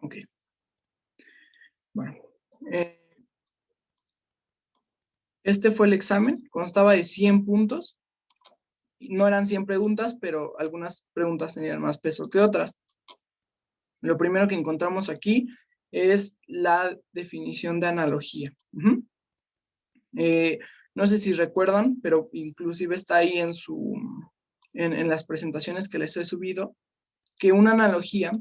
Ok. Bueno. Este fue el examen. Constaba de 100 puntos. No eran 100 preguntas, pero algunas preguntas tenían más peso que otras. Lo primero que encontramos aquí es la definición de analogía. No sé si recuerdan, pero inclusive está ahí en las presentaciones que les he subido, que una analogía,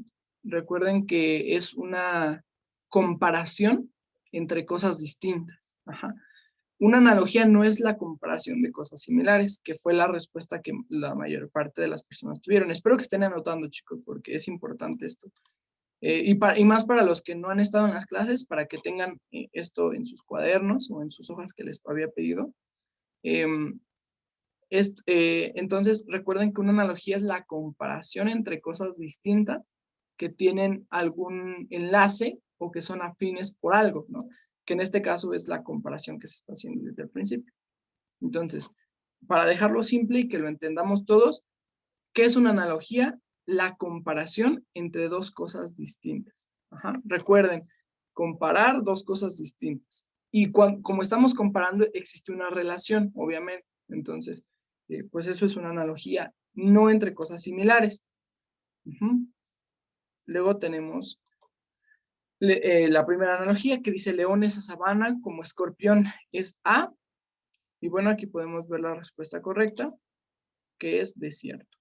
recuerden que es una comparación entre cosas distintas. Una analogía no es la comparación de cosas similares, que fue la respuesta que la mayor parte de las personas tuvieron. Espero que estén anotando, chicos, porque es importante esto. Y más para los que no han estado en las clases, para que tengan esto en sus cuadernos o en sus hojas que les había pedido. Entonces, recuerden que una analogía es la comparación entre cosas distintas que tienen algún enlace o que son afines por algo, ¿no? Que en este caso es la comparación que se está haciendo desde el principio. Entonces, para dejarlo simple y que lo entendamos todos, ¿qué es una analogía? La comparación entre dos cosas distintas. Recuerden, comparar dos cosas distintas. Y como estamos comparando, existe una relación, obviamente. Entonces, pues eso es una analogía, no entre cosas similares. Luego tenemos la primera analogía que dice león es a sabana, como escorpión es a. Y bueno, aquí podemos ver la respuesta correcta, que es desierto.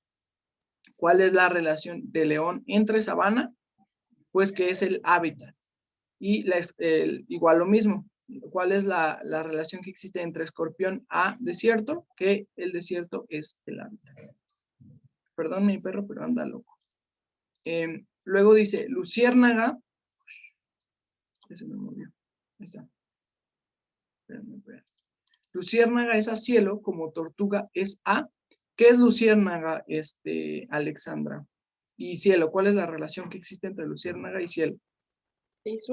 ¿Cuál es la relación de león entre sabana? Pues que es el hábitat. Y igual lo mismo. ¿Cuál es la relación que existe entre escorpión a desierto? Que el desierto es el hábitat. Perdón, mi perro, pero anda loco. Luego dice luciérnaga. Ya se me movió. Ahí está. Espérame. Luciérnaga es a cielo, como tortuga es a. ¿Qué es luciérnaga, Alexandra? Y cielo, ¿cuál es la relación que existe entre luciérnaga y cielo? Es es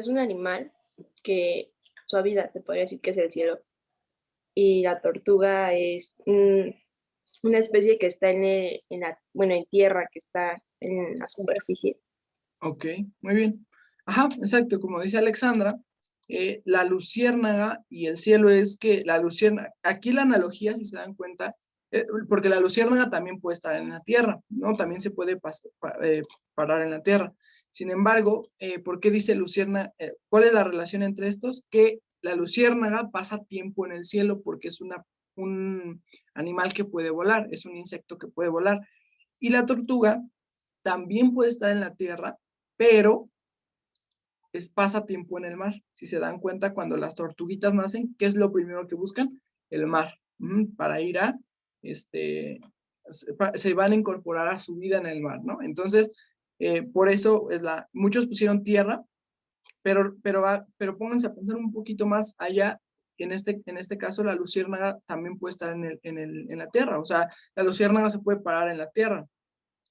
un animal que su hábitat se podría decir que es el cielo. Y la tortuga es una especie que está en tierra, que está en la superficie. Ok, muy bien. Ajá, exacto, como dice Alexandra, la luciérnaga y el cielo es que la luciérnaga, aquí la analogía, si se dan cuenta, porque la luciérnaga también puede estar en la tierra, ¿no? También se puede parar en la tierra. Sin embargo, ¿por qué dice luciérnaga? ¿Cuál es la relación entre estos? Que la luciérnaga pasa tiempo en el cielo porque es un animal que puede volar, es un insecto que puede volar. Y la tortuga también puede estar en la tierra, pero pasa tiempo en el mar. Si se dan cuenta, cuando las tortuguitas nacen, ¿qué es lo primero que buscan? El mar, para ir se van a incorporar a su vida en el mar, ¿no? Entonces, por eso muchos pusieron tierra, pero pónganse a pensar un poquito más allá. En este caso, la luciérnaga también puede estar en la tierra, o sea, la luciérnaga se puede parar en la tierra,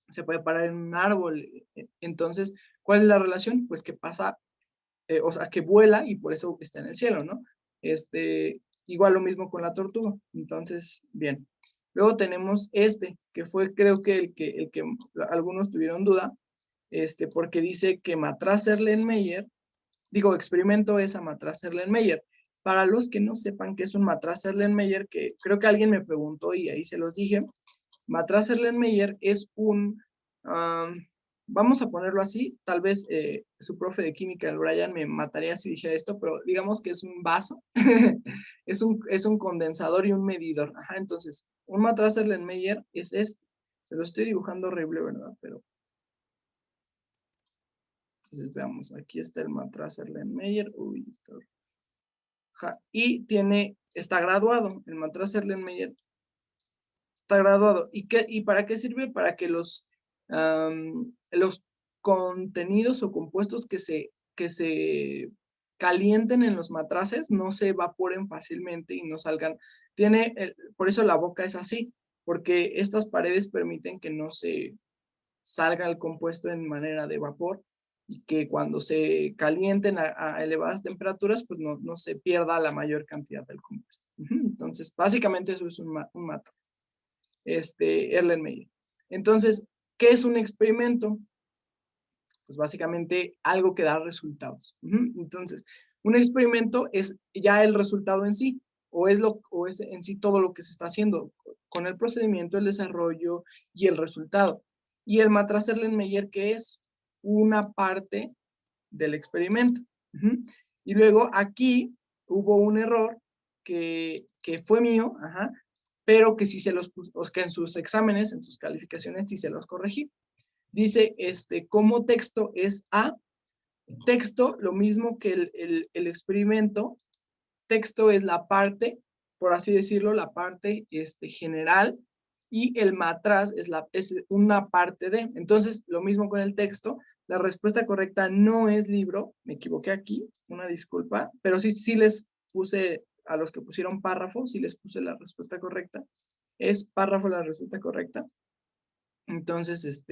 se puede parar en un árbol. Entonces, ¿cuál es la relación? Pues que pasa, o sea, que vuela y por eso está en el cielo, ¿no? Igual lo mismo con la tortuga. Entonces, bien. Luego tenemos que fue creo que el que algunos tuvieron duda, porque dice que Matraz Erlenmeyer, experimento es a Matraz Erlenmeyer. Para los que no sepan qué es un Matraz Erlenmeyer, que creo que alguien me preguntó y ahí se los dije, Matraz Erlenmeyer es vamos a ponerlo así, tal vez su profe de química, el Brian, me mataría si dijera esto, pero digamos que es un vaso, es un condensador y un medidor. Entonces, un Matraz Erlenmeyer es este. Se lo estoy dibujando horrible, ¿verdad? Pero, entonces veamos, aquí está el Matraz Erlenmeyer. Uy, y está graduado, el Matraz Erlenmeyer está graduado. ¿Y para qué sirve? Para que los contenidos o compuestos que se calienten en los matraces no se evaporen fácilmente y no salgan. Por eso la boca es así, porque estas paredes permiten que no se salga el compuesto en manera de vapor y que cuando se calienten a elevadas temperaturas, pues no se pierda la mayor cantidad del compuesto. Entonces, básicamente eso es un matraz. Erlenmeyer. Entonces, ¿qué es un experimento? pues básicamente algo que da resultados. Entonces, un experimento es ya el resultado en sí, o es en sí todo lo que se está haciendo con el procedimiento, el desarrollo y el resultado. Y el Matracer-Lenmeyer, que es una parte del experimento. Y luego aquí hubo un error que fue mío, pero que sí se los puso, que en sus exámenes, en sus calificaciones, sí se los corregí. Dice, como texto es A, texto, lo mismo que el experimento, texto es la parte, por así decirlo, la parte general, y el matraz es una parte de. Entonces, lo mismo con el texto, la respuesta correcta no es libro, me equivoqué aquí, una disculpa, pero sí les puse, a los que pusieron párrafo, sí les puse la respuesta correcta, es párrafo la respuesta correcta. Entonces,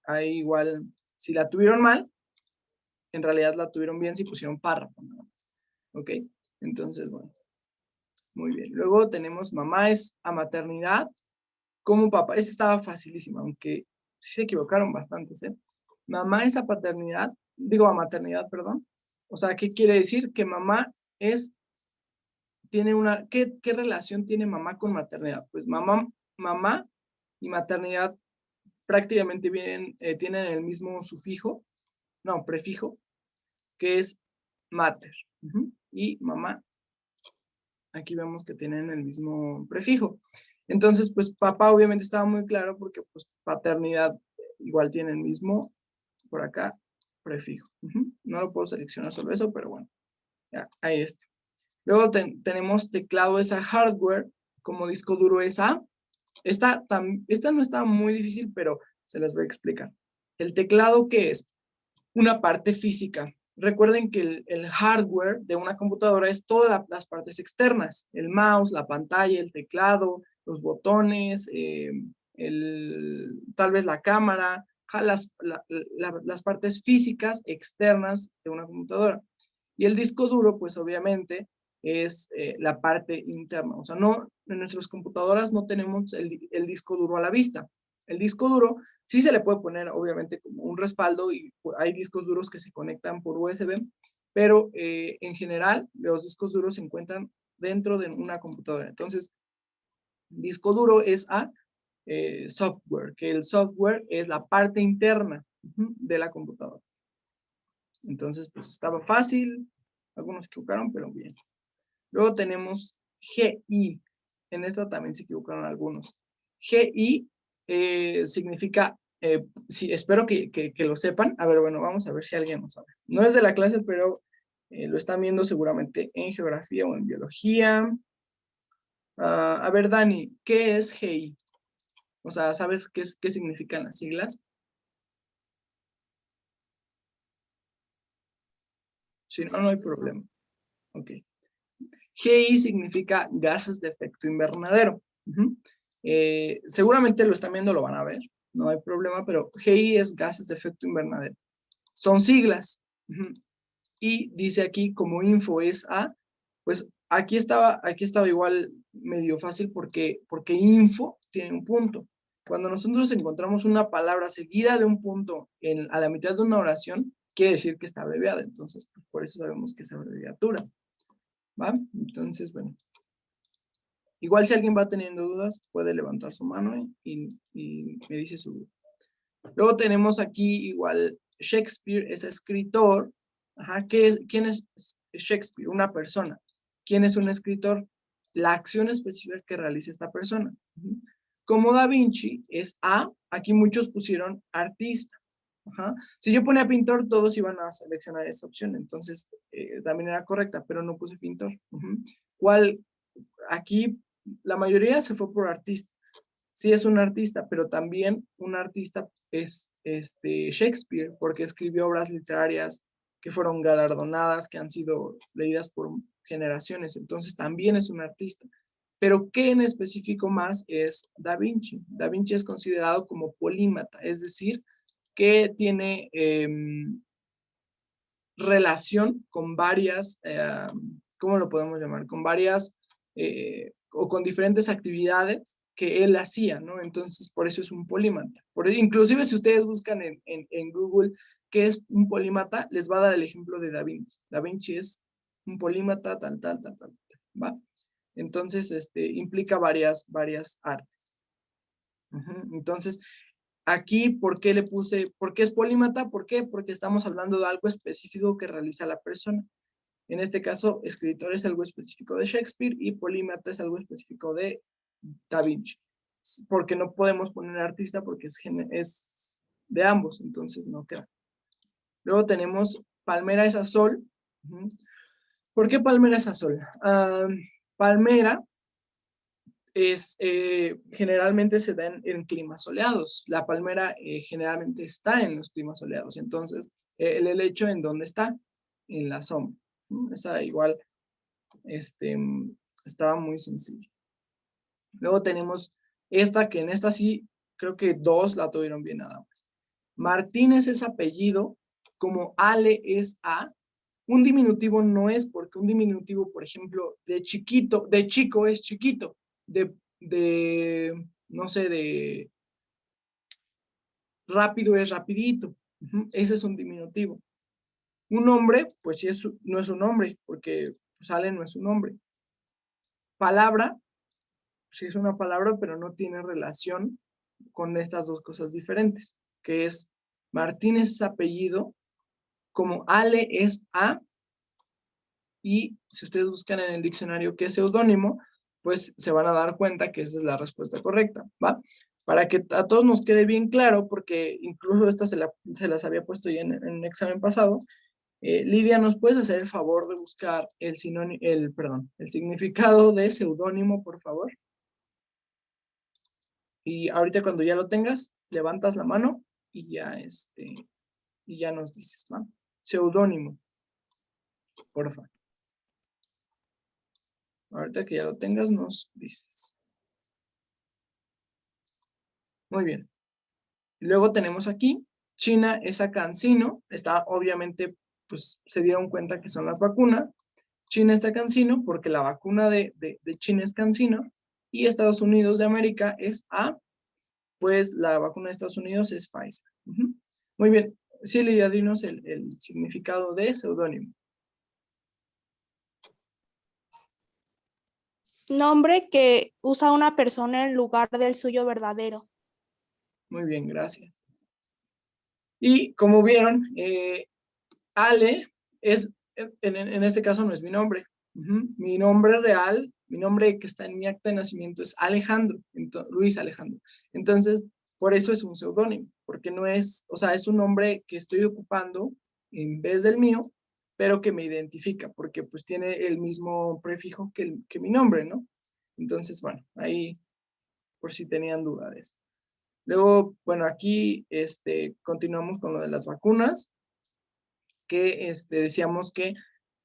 ahí igual, si la tuvieron mal, en realidad la tuvieron bien si pusieron párrafo, nada más. ¿Ok? Entonces, bueno, muy bien. Luego tenemos mamá es a maternidad como papá. Esa estaba facilísima, aunque sí se equivocaron bastantes, ¿eh? Mamá es a paternidad, digo a maternidad, perdón. O sea, ¿qué quiere decir? Que mamá tiene una, ¿qué relación tiene mamá con maternidad? Pues mamá y maternidad prácticamente tienen el mismo sufijo, no, prefijo, que es mater. Y mamá, aquí vemos que tienen el mismo prefijo. Entonces, pues papá obviamente estaba muy claro porque pues paternidad igual tiene el mismo, por acá, prefijo. No lo puedo seleccionar solo eso, pero bueno, ya, ahí está. Luego tenemos teclado es a hardware, como disco duro es a. Esta no está muy difícil, pero se las voy a explicar. El teclado, ¿qué es? Una parte física. Recuerden que el hardware de una computadora es todas las partes externas, el mouse, la pantalla, el teclado, los botones, tal vez la cámara, las partes físicas externas de una computadora. Y el disco duro, pues obviamente, es la parte interna. O sea, no, en nuestras computadoras no tenemos el disco duro a la vista. El disco duro sí se le puede poner, obviamente, como un respaldo y hay discos duros que se conectan por USB, pero en general los discos duros se encuentran dentro de una computadora. Entonces, disco duro es a software, que el software es la parte interna de la computadora. Entonces, pues estaba fácil, algunos se equivocaron, pero bien. Luego tenemos GI, en esta también se equivocaron algunos. GI significa, sí, espero que lo sepan. A ver, bueno, vamos a ver si alguien lo sabe. No es de la clase, pero lo están viendo seguramente en geografía o en biología. A ver, Dani, ¿qué es GI? O sea, ¿sabes qué significan las siglas? Si no, no hay problema. Ok. GI significa gases de efecto invernadero. Seguramente lo están viendo, lo van a ver, no hay problema, pero GI es gases de efecto invernadero. Son siglas. Y dice aquí como info es A, pues aquí estaba igual medio fácil porque info tiene un punto. Cuando nosotros encontramos una palabra seguida de un punto a la mitad de una oración, quiere decir que está abreviada. Entonces, pues, por eso sabemos que es abreviatura. ¿Va? Entonces, bueno. Igual si alguien va teniendo dudas, puede levantar su mano y me dice su duda. Luego tenemos aquí igual Shakespeare es escritor. ¿Quién es Shakespeare? Una persona. ¿Quién es un escritor? La acción específica que realiza esta persona. Como Da Vinci es A, aquí muchos pusieron artista. Si yo ponía pintor, todos iban a seleccionar esa opción, entonces también era correcta, pero no puse pintor. ¿Cuál? Aquí la mayoría se fue por artista. Sí es un artista, pero también un artista es Shakespeare, porque escribió obras literarias que fueron galardonadas, que han sido leídas por generaciones, entonces también es un artista. Pero ¿qué en específico más es Da Vinci? Da Vinci es considerado como polímata, es decir, que tiene relación con varias, ¿cómo lo podemos llamar? Con varias o con diferentes actividades que él hacía, ¿no? Entonces, por eso es un polímata. Inclusive si ustedes buscan en Google qué es un polímata, les va a dar el ejemplo de Da Vinci. Da Vinci es un polímata, tal, ¿va? Entonces, implica varias artes. Entonces, aquí, ¿por qué le puse, por qué es polímata? ¿Por qué? Porque estamos hablando de algo específico que realiza la persona. En este caso, escritor es algo específico de Shakespeare y polímata es algo específico de Da Vinci. Porque no podemos poner artista porque es de ambos, entonces no queda. Luego tenemos palmera es a sol. ¿Por qué palmera es a sol? Palmera generalmente se da en climas soleados. La palmera generalmente está en los climas soleados. Entonces, el helecho en dónde está? En la sombra. Esa igual estaba muy sencillo. Luego tenemos esta, que en esta sí, creo que dos la tuvieron bien nada más. Martínez es apellido, como Ale es A. Un diminutivo no es, porque un diminutivo, por ejemplo, de chiquito, de chico es chiquito, no sé, de rápido es rapidito. Ese es un diminutivo. Un nombre, pues sí, no es un nombre, porque pues, Ale no es un nombre. Palabra, sí es una palabra, pero no tiene relación con estas dos cosas diferentes, que es Martínez es apellido, como Ale es A, y si ustedes buscan en el diccionario qué es seudónimo, pues se van a dar cuenta que esa es la respuesta correcta, ¿va? Para que a todos nos quede bien claro, porque incluso esta se las había puesto ya en un examen pasado. Lidia, ¿nos puedes hacer el favor de buscar el significado de seudónimo, por favor? Y ahorita cuando ya lo tengas, levantas la mano y ya nos dices, ¿va? Seudónimo, por favor. Ahorita que ya lo tengas, nos dices. Muy bien. Luego tenemos aquí, China es a CanSino. Está obviamente, pues se dieron cuenta que son las vacunas. China es a CanSino porque la vacuna de China es CanSino. Y Estados Unidos de América es a, pues la vacuna de Estados Unidos es Pfizer. Muy bien. Sí, Lidia, dinos el significado de seudónimo. Nombre que usa una persona en lugar del suyo verdadero. Muy bien, gracias. Y como vieron, Ale es, en este caso no es mi nombre. Mi nombre real, mi nombre que está en mi acta de nacimiento es Alejandro, Luis Alejandro. Entonces, por eso es un seudónimo, porque no es, o sea, es un nombre que estoy ocupando en vez del mío, pero que me identifica, porque pues tiene el mismo prefijo que mi nombre, ¿no? Entonces, bueno, ahí por si tenían duda de eso. Luego, bueno, aquí continuamos con lo de las vacunas, que decíamos que,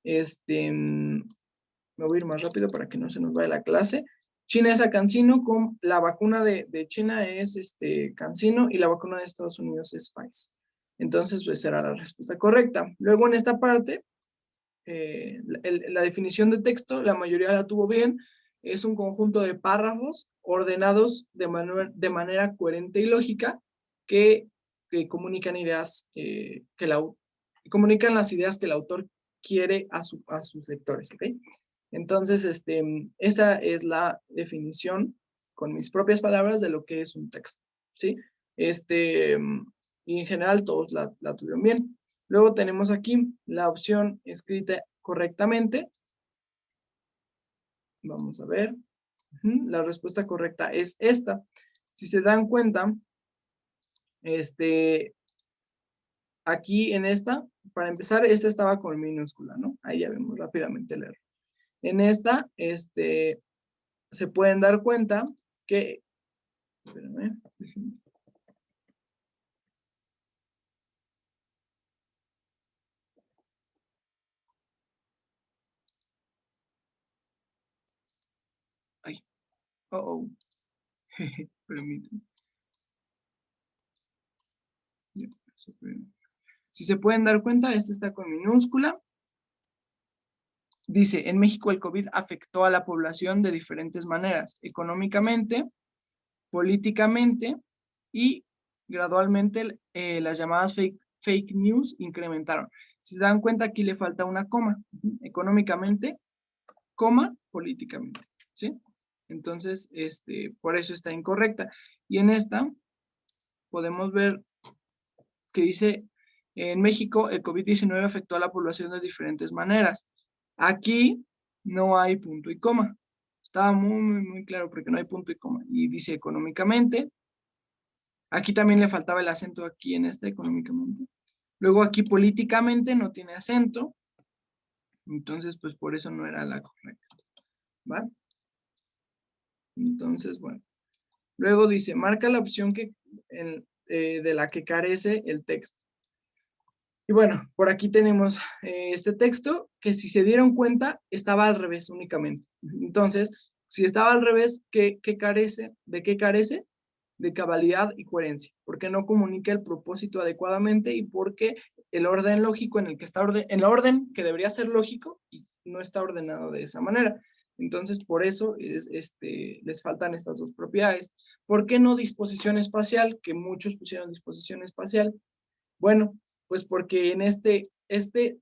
me voy a ir más rápido para que no se nos vaya la clase. China es a CanSino, la vacuna de China es CanSino y la vacuna de Estados Unidos es Pfizer. Entonces, pues será la respuesta correcta. Luego en esta parte, la definición de texto, la mayoría la tuvo bien. Es un conjunto de párrafos ordenados de manera coherente y lógica que comunican ideas, comunican las ideas que el autor quiere a sus lectores, ¿ok? Entonces, esa es la definición con mis propias palabras de lo que es un texto, ¿sí? Y en general todos la tuvieron bien. Luego tenemos aquí la opción escrita correctamente. Vamos a ver. La respuesta correcta es esta. Si se dan cuenta, aquí en esta, para empezar, esta estaba con minúscula, ¿no? Ahí ya vemos rápidamente el error. En esta, se pueden dar cuenta que, espérenme, ay, permítanme. Si se pueden dar cuenta, esta está con minúscula. Dice, en México el COVID afectó a la población de diferentes maneras, económicamente, políticamente y gradualmente las llamadas fake news incrementaron. Si se dan cuenta, aquí le falta una coma. Económicamente, coma, políticamente, ¿sí? Entonces, por eso está incorrecta. Y en esta podemos ver que dice, en México el COVID-19 afectó a la población de diferentes maneras. Aquí no hay punto y coma. Estaba muy claro porque no hay punto y coma. Y dice económicamente. Aquí también le faltaba el acento aquí en económicamente. Luego aquí políticamente no tiene acento. Entonces, pues por eso no era la correcta. ¿Va? Entonces, bueno. Luego dice, marca la opción de la que carece el texto. Y bueno, por aquí tenemos este texto que si se dieron cuenta estaba al revés únicamente. Entonces, si estaba al revés, ¿qué carece? ¿De qué carece? De cabalidad y coherencia, porque no comunica el propósito adecuadamente y porque el orden lógico en el que está en el orden que debería ser lógico y no está ordenado de esa manera. Entonces, por eso les faltan estas dos propiedades. ¿Por qué no disposición espacial? Que muchos pusieron disposición espacial. Bueno, pues porque en este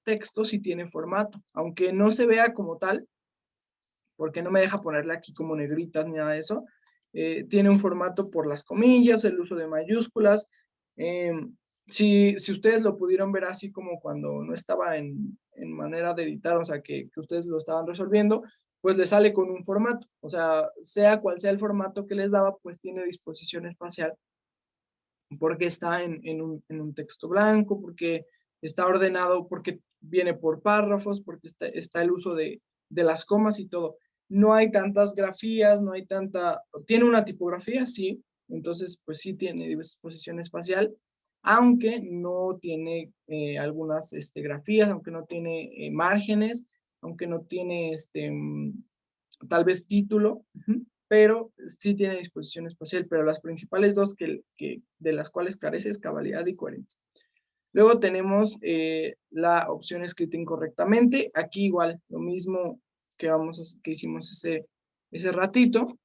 texto sí tiene formato, aunque no se vea como tal, porque no me deja ponerle aquí como negritas ni nada de eso. Tiene un formato por las comillas, el uso de mayúsculas. Si ustedes lo pudieron ver así como cuando no estaba en manera de editar, o sea, que ustedes lo estaban resolviendo, pues les sale con un formato. O sea cual sea el formato que les daba, pues tiene disposición espacial, porque está en un texto blanco, porque está ordenado, porque viene por párrafos, porque está el uso de las comas y todo. No hay tantas grafías, no hay tanta... Tiene una tipografía, sí, entonces pues sí tiene disposición espacial, aunque no tiene algunas grafías, aunque no tiene márgenes, aunque no tiene tal vez título, pero sí tiene disposición espacial, pero las principales dos de las cuales carece es cabalidad y coherencia. Luego tenemos la opción escrita incorrectamente. Aquí igual, lo mismo que hicimos ese ratito.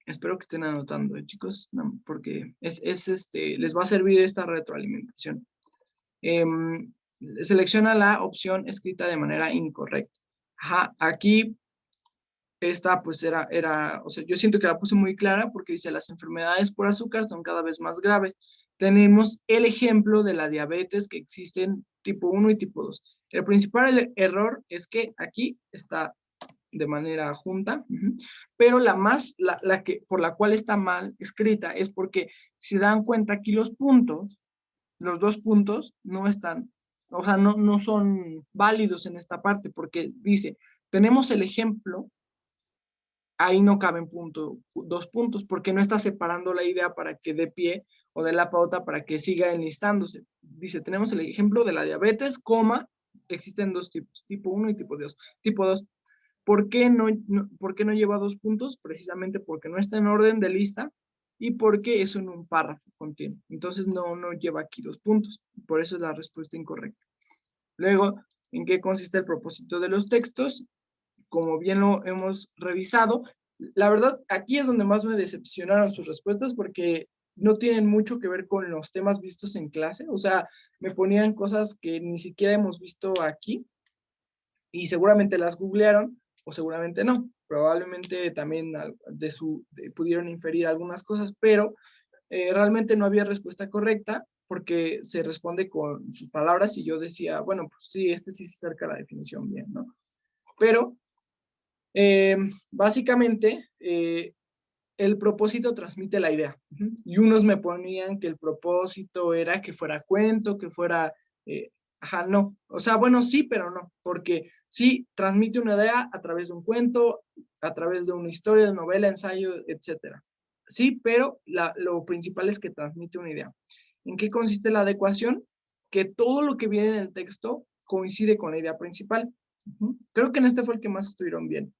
Espero que estén anotando, chicos, porque les va a servir esta retroalimentación. Selecciona la opción escrita de manera incorrecta. Ajá, aquí esta pues o sea, yo siento que la puse muy clara porque dice, las enfermedades por azúcar son cada vez más graves. Tenemos el ejemplo de la diabetes que existen tipo 1 y tipo 2. El principal error es que aquí está de manera junta, pero por la cual está mal escrita es porque si dan cuenta aquí los dos puntos no están, o sea, no son válidos en esta parte porque dice, tenemos el ejemplo, ahí no caben dos puntos, porque no está separando la idea para que dé pie o dé la pauta para que siga enlistándose. Dice, tenemos el ejemplo de la diabetes, existen dos tipos, tipo 1 y tipo 2. Tipo 2, ¿por qué no lleva dos puntos? Precisamente porque no está en orden de lista y porque es en un párrafo continuo. Entonces no lleva aquí dos puntos. Por eso es la respuesta incorrecta. Luego, ¿en qué consiste el propósito de los textos? Como bien lo hemos revisado, la verdad, aquí es donde más me decepcionaron sus respuestas porque no tienen mucho que ver con los temas vistos en clase, o sea, me ponían cosas que ni siquiera hemos visto aquí y seguramente las googlearon o seguramente no, probablemente también pudieron inferir algunas cosas, pero realmente no había respuesta correcta porque se responde con sus palabras y yo decía, bueno, pues sí, sí se acerca a la definición bien, ¿no? Pero básicamente, el propósito transmite la idea. Y unos me ponían que el propósito era que fuera cuento, que fuera, no. O sea, bueno, sí, pero no, porque sí transmite una idea a través de un cuento, a través de una historia, de novela, ensayo, etcétera. Sí, pero lo principal es que transmite una idea. ¿En qué consiste la adecuación? Que todo lo que viene en el texto coincide con la idea principal. Creo que en este fue el que más estuvieron bien.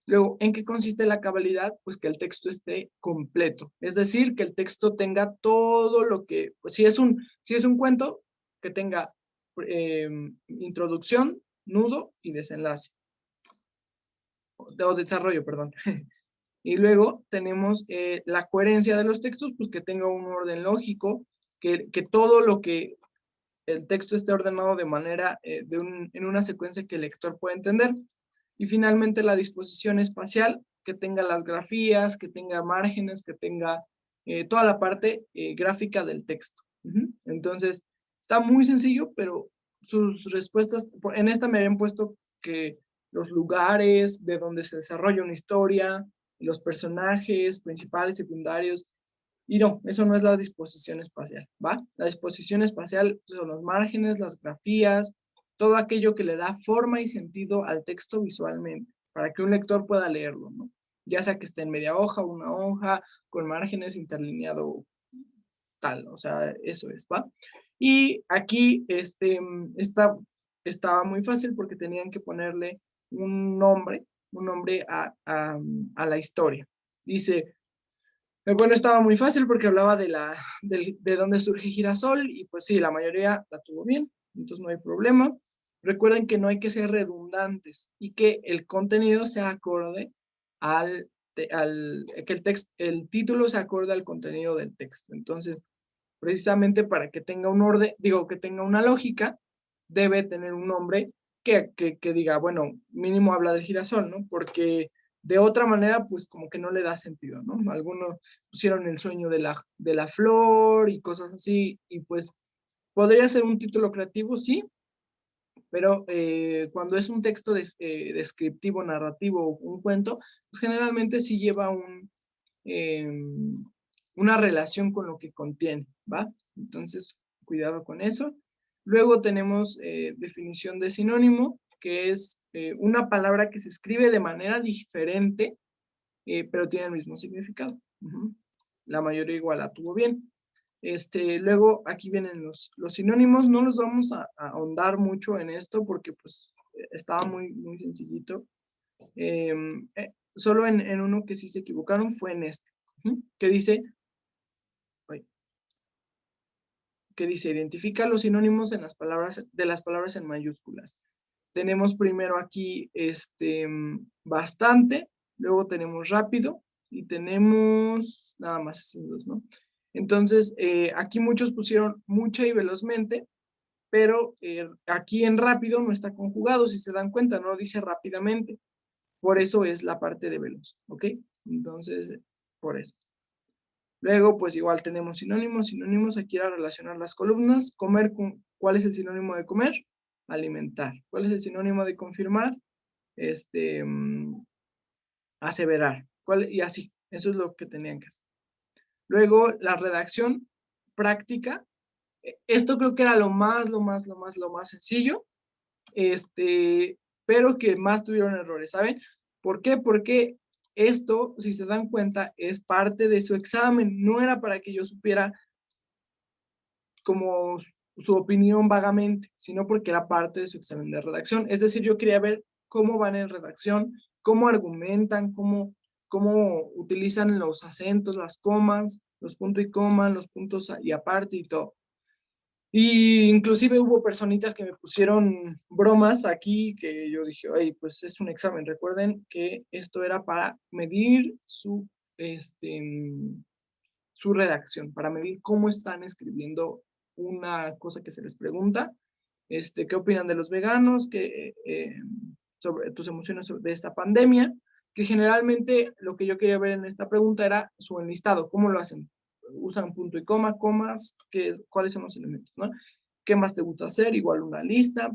Luego, ¿en qué consiste la cabalidad? Pues que el texto esté completo. Es decir, que el texto tenga todo lo que, pues si es un cuento, que tenga introducción, nudo y desenlace. O desarrollo, perdón. Y luego tenemos la coherencia de los textos, pues que tenga un orden lógico, que todo lo que el texto esté ordenado de manera, en una secuencia que el lector pueda entender. Y finalmente la disposición espacial, que tenga las grafías, que tenga márgenes, que tenga toda la parte gráfica del texto. Entonces, está muy sencillo, pero sus respuestas, en esta me habían puesto que los lugares de donde se desarrolla una historia, los personajes principales, secundarios, y no, eso no es la disposición espacial, ¿va? La disposición espacial son los márgenes, las grafías, todo aquello que le da forma y sentido al texto visualmente, para que un lector pueda leerlo, ¿no? Ya sea que esté en media hoja, una hoja, con márgenes, interlineado, tal, o sea, eso es, ¿va? Y aquí estaba muy fácil porque tenían que ponerle un nombre a la historia. Dice, bueno, estaba muy fácil porque hablaba de dónde surge Girasol y pues sí, la mayoría la tuvo bien, entonces no hay problema. Recuerden que no hay que ser redundantes y que el contenido sea acorde que el título sea acorde al contenido del texto. Entonces, precisamente para que tenga un orden, digo, que tenga una lógica, debe tener un nombre que diga, bueno, mínimo habla de girasol, ¿no? Porque de otra manera, pues como que no le da sentido, ¿no? Algunos pusieron el sueño de la flor y cosas así, y pues podría ser un título creativo, sí, pero cuando es un texto descriptivo, narrativo, un cuento, pues generalmente sí lleva eh, una relación con lo que contiene, ¿va? Entonces, cuidado con eso. Luego tenemos definición de sinónimo, que es una palabra que se escribe de manera diferente, pero tiene el mismo significado. La mayoría igual la tuvo bien. Luego aquí vienen los sinónimos, no los vamos a ahondar mucho en esto porque pues estaba muy, muy sencillito. Solo en uno que sí se equivocaron fue en este, que dice, identifica los sinónimos de las palabras en mayúsculas. Tenemos primero aquí bastante, luego tenemos rápido y tenemos nada más esos dos, ¿no? Entonces, aquí muchos pusieron mucha y velozmente, pero aquí en rápido no está conjugado, si se dan cuenta, no dice rápidamente. Por eso es la parte de veloz, ¿ok? Entonces, por eso. Luego, pues igual tenemos sinónimos, aquí era relacionar las columnas, comer, ¿cuál es el sinónimo de comer? Alimentar. ¿Cuál es el sinónimo de confirmar? Aseverar. Y así, eso es lo que tenían que hacer. Luego, la redacción práctica. Esto creo que era lo más sencillo, pero que más tuvieron errores, ¿saben? ¿Por qué? Porque esto, si se dan cuenta, es parte de su examen, no era para que yo supiera como su opinión vagamente, sino porque era parte de su examen de redacción. Es decir, yo quería ver cómo van en redacción, cómo argumentan, cómo utilizan los acentos, las comas, los puntos y coma, los puntos y aparte y todo. Y inclusive hubo personitas que me pusieron bromas aquí que yo dije, ay, pues es un examen. Recuerden que esto era para medir su redacción, para medir cómo están escribiendo una cosa que se les pregunta. ¿Qué opinan de los veganos? Sobre tus emociones de esta pandemia, que generalmente lo que yo quería ver en esta pregunta era su enlistado, ¿cómo lo hacen? Usan punto y coma, comas, ¿cuáles son los elementos, no? ¿Qué más te gusta hacer? Igual una lista.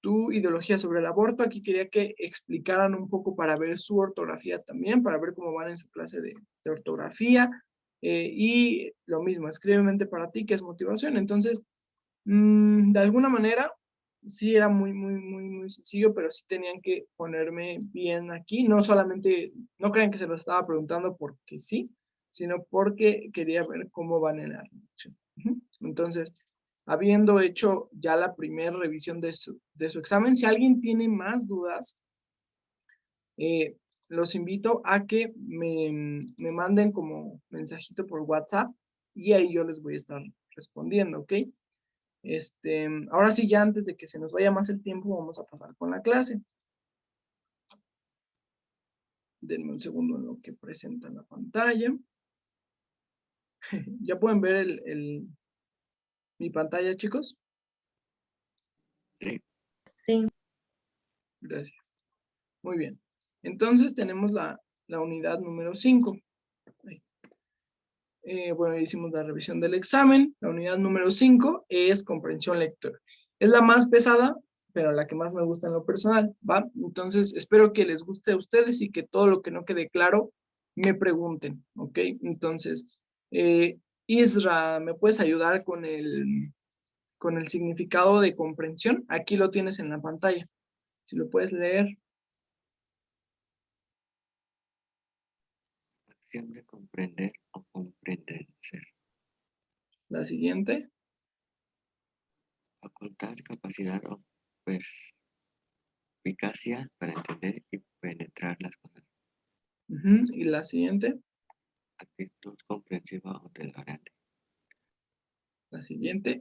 Tu ideología sobre el aborto, aquí quería que explicaran un poco para ver su ortografía también, para ver cómo van en su clase de ortografía, y lo mismo, escríbeme para ti, que es motivación. Entonces, de alguna manera, sí era muy sencillo, pero sí tenían que ponerme bien aquí, no solamente, no crean que se lo estaba preguntando porque sí, sino porque quería ver cómo van en la redacción. Entonces, habiendo hecho ya la primera revisión de su examen, si alguien tiene más dudas, los invito a que me manden como mensajito por WhatsApp y ahí yo les voy a estar respondiendo, ¿ok? Ahora sí, ya antes de que se nos vaya más el tiempo, vamos a pasar con la clase. Denme un segundo en lo que presenta la pantalla. ¿Ya pueden ver mi pantalla, chicos? Sí. Gracias. Muy bien. Entonces tenemos la unidad número 5. Bueno, hicimos la revisión del examen. La unidad número 5 es comprensión lectora. Es la más pesada, pero la que más me gusta en lo personal, ¿va? Entonces, espero que les guste a ustedes y que todo lo que no quede claro me pregunten, ¿ok? Entonces, Isra, ¿me puedes ayudar con el significado de comprensión? Aquí lo tienes en la pantalla. Si lo puedes leer. Acción de comprender o comprenderse. La siguiente. Facultad, capacidad o perspicacia para entender y penetrar las cosas. Ujú, y la siguiente. Actitud comprensiva o tolerante. La siguiente.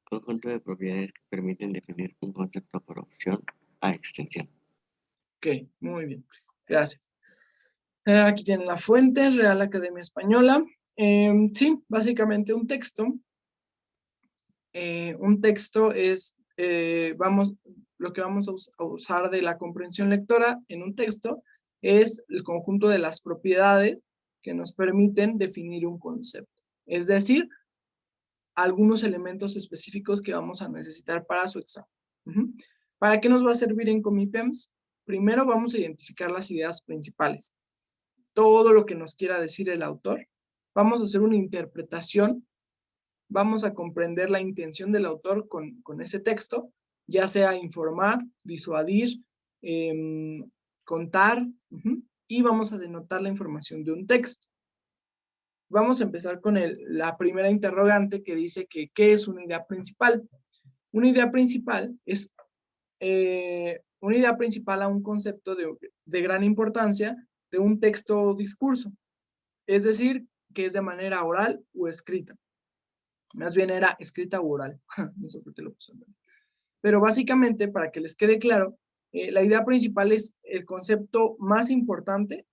Conjunto de propiedades que permiten definir un concepto por opción a extensión. Ok, muy bien. Gracias. Aquí tienen la fuente, Real Academia Española. Sí, básicamente un texto. Un texto es, lo que vamos a usar de la comprensión lectora en un texto es el conjunto de las propiedades que nos permiten definir un concepto. Es decir, algunos elementos específicos que vamos a necesitar para su examen. ¿Para qué nos va a servir en Comipems? Primero vamos a identificar las ideas principales. Todo lo que nos quiera decir el autor. Vamos a hacer una interpretación. Vamos a comprender la intención del autor con ese texto, ya sea informar, disuadir, contar, y vamos a denotar la información de un texto. Vamos a empezar con la primera interrogante que dice que ¿qué es una idea principal? Una idea principal es una idea principal a un concepto de gran importancia de un texto o discurso, es decir, que es de manera oral o escrita. Más bien era escrita o oral, no sé por qué lo puse. Pero básicamente, para que les quede claro, la idea principal es el concepto más importante,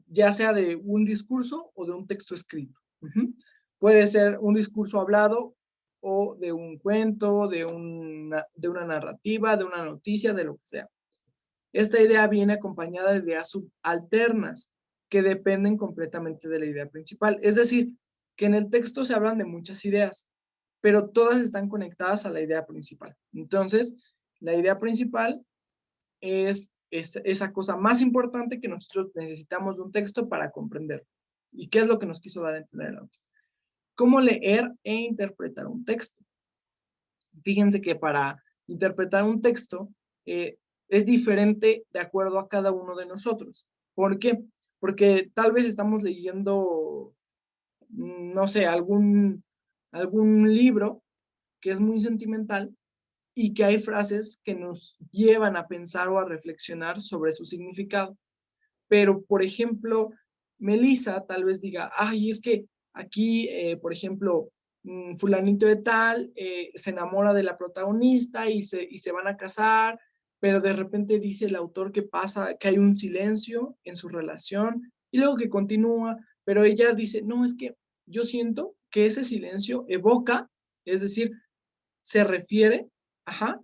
ya sea de un discurso o de un texto escrito. Puede ser un discurso hablado o de un cuento, de una narrativa, de una noticia, de lo que sea. Esta idea viene acompañada de ideas subalternas que dependen completamente de la idea principal. Es decir, que en el texto se hablan de muchas ideas, pero todas están conectadas a la idea principal. Entonces, la idea principal es esa cosa más importante que nosotros necesitamos de un texto para comprender. ¿Y qué es lo que nos quiso dar a entender el autor? ¿Cómo leer e interpretar un texto? Fíjense que para interpretar un texto es diferente de acuerdo a cada uno de nosotros. ¿Por qué? Porque tal vez estamos leyendo, no sé, algún libro que es muy sentimental y que hay frases que nos llevan a pensar o a reflexionar sobre su significado. Pero, por ejemplo, Melissa tal vez diga, ay, es que aquí, por ejemplo, fulanito de tal se enamora de la protagonista y se van a casar, pero de repente dice el autor que pasa, que hay un silencio en su relación y luego que continúa, pero ella dice, no, es que yo siento que ese silencio evoca, es decir, se refiere, a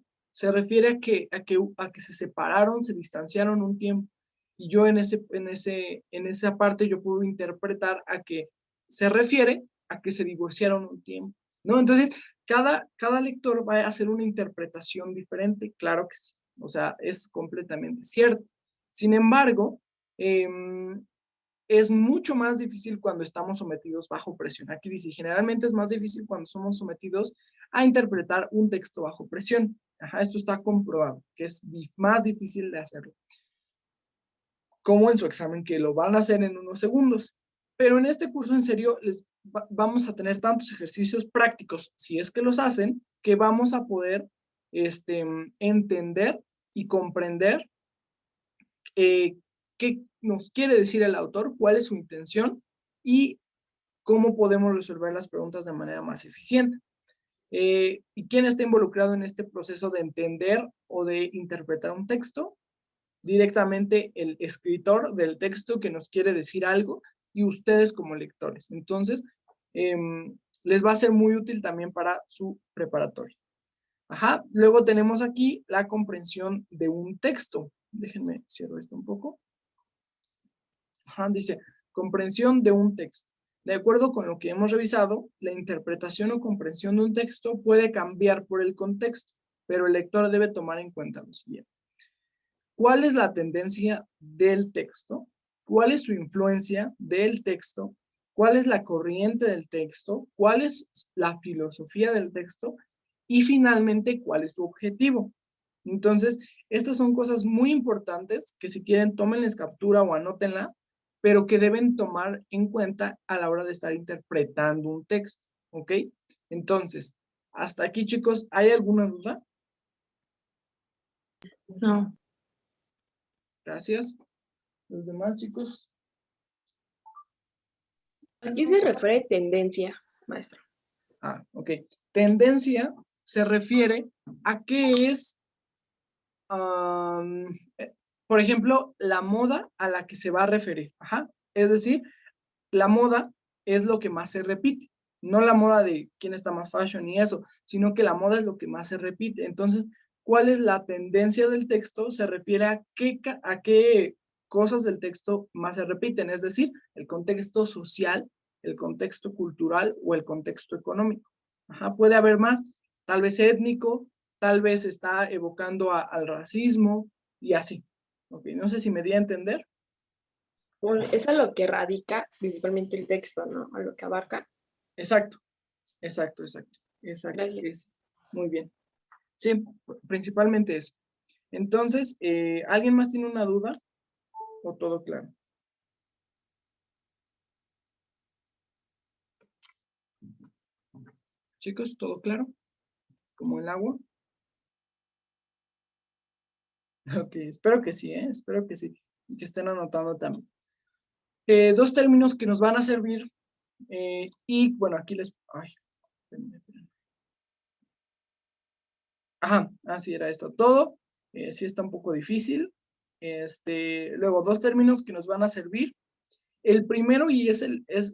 que se separaron, se distanciaron un tiempo. Y yo en esa parte yo puedo interpretar a que se refiere a que se divorciaron un tiempo, ¿no? Entonces, cada lector va a hacer una interpretación diferente, claro que sí. O sea, es completamente cierto. Sin embargo, es mucho más difícil cuando estamos sometidos bajo presión. Aquí dice, generalmente es más difícil cuando somos sometidos a interpretar un texto bajo presión. Esto está comprobado, que es más difícil de hacerlo. Como en su examen, que lo van a hacer en unos segundos. Pero en este curso, en serio, vamos a tener tantos ejercicios prácticos, si es que los hacen, que vamos a poder entender y comprender qué nos quiere decir el autor, cuál es su intención y cómo podemos resolver las preguntas de manera más eficiente. ¿Y quién está involucrado en este proceso de entender o de interpretar un texto? directamente el escritor del texto que nos quiere decir algo y ustedes como lectores. Entonces, les va a ser muy útil también para su preparatoria. Ajá, luego tenemos aquí la comprensión de un texto. Déjenme cierro esto un poco. Ajá, dice, comprensión de un texto. De acuerdo con lo que hemos revisado, la interpretación o comprensión de un texto puede cambiar por el contexto, pero el lector debe tomar en cuenta lo siguiente. ¿Cuál es la tendencia del texto? ¿Cuál es su influencia del texto? ¿Cuál es la corriente del texto? ¿Cuál es la filosofía del texto? Y finalmente, ¿cuál es su objetivo? Entonces, estas son cosas muy importantes que si quieren tómenles captura o anótenla, pero que deben tomar en cuenta a la hora de estar interpretando un texto, ¿ok? Entonces, hasta aquí, chicos, ¿hay alguna duda? No. Gracias. Los demás, chicos. ¿A qué se refiere tendencia, maestra? Ah, ok. Tendencia se refiere a qué es, por ejemplo, la moda a la que se va a referir. Ajá. Es decir, la moda es lo que más se repite. No la moda de quién está más fashion y eso, sino que la moda es lo que más se repite. Entonces, ¿cuál es la tendencia del texto? Se refiere a qué cosas del texto más se repiten, es decir, el contexto social, el contexto cultural o el contexto económico. Ajá, puede haber más, tal vez étnico, tal vez está evocando al racismo y así. Okay, no sé si me di a entender. Bueno, es a lo que radica principalmente el texto, ¿no? A lo que abarca. Exacto, exacto. Gracias. Muy bien. Sí, principalmente eso. Entonces, ¿alguien más tiene una duda? ¿O todo claro? Chicos, ¿todo claro? ¿Como el agua? Ok, espero que sí, espero que sí. Y que estén anotando también. Dos términos que nos van a servir. Y bueno, aquí les... Ay, espérenme. Ajá, así era esto todo. Sí está un poco difícil. Luego, dos términos que nos van a servir. El primero, y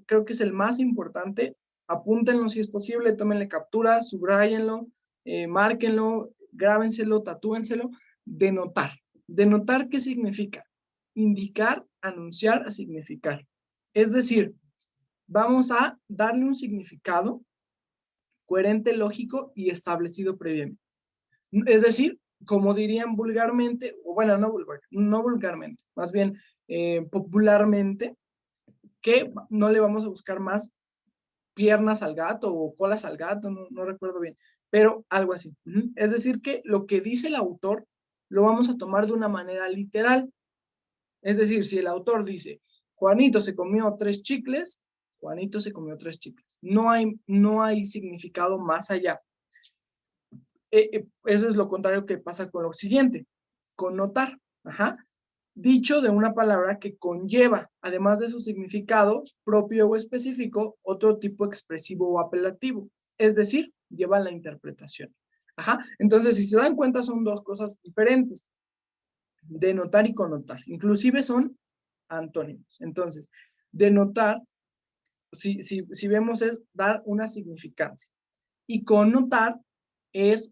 creo que es el más importante, apúntenlo si es posible, tómenle captura, subrayenlo, márquenlo, grábenselo, tatúenselo, denotar. ¿Denotar qué significa? Indicar, anunciar, significar. Es decir, vamos a darle un significado coherente, lógico y establecido previamente. Es decir, como dirían vulgarmente, o bueno, no vulgarmente, más bien popularmente, que no le vamos a buscar más piernas al gato o colas al gato, no recuerdo bien, pero algo así. Es decir, que lo que dice el autor lo vamos a tomar de una manera literal. Es decir, si el autor dice, Juanito se comió 3 chicles, Juanito se comió 3 chicles. No hay significado más allá. Eso es lo contrario que pasa con lo siguiente, connotar. Ajá. Dicho de una palabra que conlleva, además de su significado propio o específico, otro tipo expresivo o apelativo. Es decir, lleva la interpretación. Ajá. Entonces, si se dan cuenta, son dos cosas diferentes. Denotar y connotar. Inclusive son antónimos. Entonces, denotar, si vemos, es dar una significancia. Y connotar es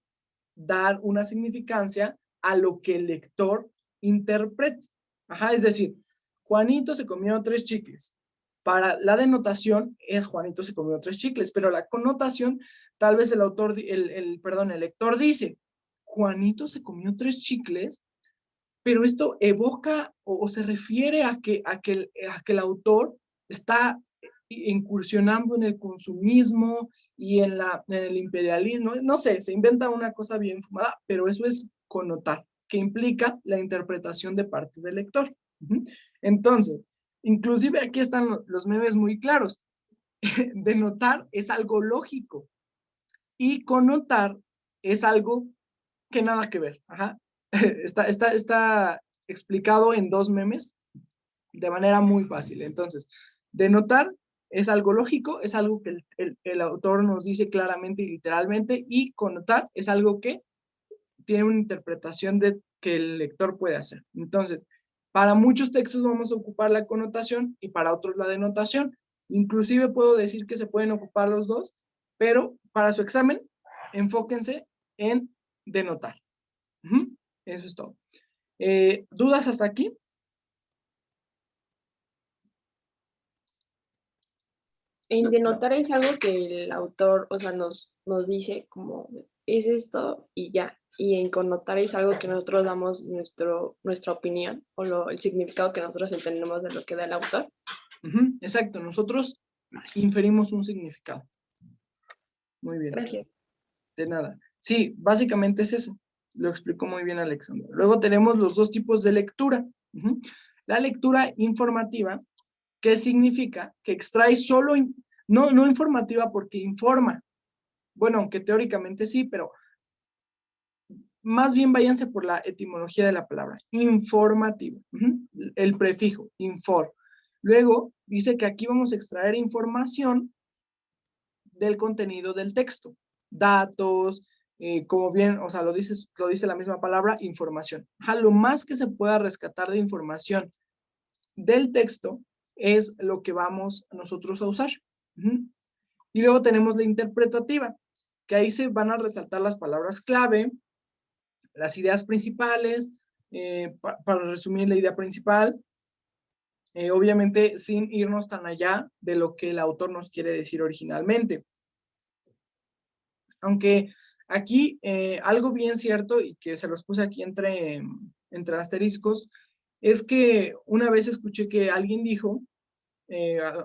dar una significancia a lo que el lector interprete. Ajá, es decir, Juanito se comió 3 chicles. Para la denotación es Juanito se comió 3 chicles, pero la connotación, tal vez el lector dice, Juanito se comió 3 chicles, pero esto evoca o se refiere a que el autor está incursionando en el consumismo y en el imperialismo, no sé, se inventa una cosa bien fumada, pero eso es connotar, que implica la interpretación de parte del lector. Entonces, inclusive aquí están los memes muy claros. Denotar es algo lógico y connotar es algo que nada que ver. Ajá. Está explicado en 2 memes de manera muy fácil. Entonces, denotar es algo lógico, es algo que el autor nos dice claramente y literalmente, y connotar es algo que tiene una interpretación que el lector puede hacer. Entonces, para muchos textos vamos a ocupar la connotación y para otros la denotación. Inclusive puedo decir que se pueden ocupar los dos, pero para su examen, enfóquense en denotar. Eso es todo. ¿Dudas hasta aquí? En denotar es algo que el autor, o sea, nos dice como es esto y ya. Y en connotar es algo que nosotros damos nuestra opinión o el significado que nosotros entendemos de lo que da el autor. Exacto, nosotros inferimos un significado. Muy bien. Gracias. De nada. Sí, básicamente es eso. Lo explicó muy bien Alexandra. Luego tenemos los dos tipos de lectura. La lectura informativa, ¿qué significa? Que extrae solo, no informativa porque informa. Bueno, aunque teóricamente sí, pero más bien váyanse por la etimología de la palabra. Informativa. El prefijo, infor. Luego dice que aquí vamos a extraer información del contenido del texto. Datos, como bien, o sea, lo dice la misma palabra, información. Lo más que se pueda rescatar de información del texto es lo que vamos nosotros a usar. Y luego tenemos la interpretativa, que ahí se van a resaltar las palabras clave, las ideas principales, para resumir la idea principal, obviamente sin irnos tan allá de lo que el autor nos quiere decir originalmente. Aunque aquí algo bien cierto y que se los puse aquí entre asteriscos, es que una vez escuché que alguien dijo,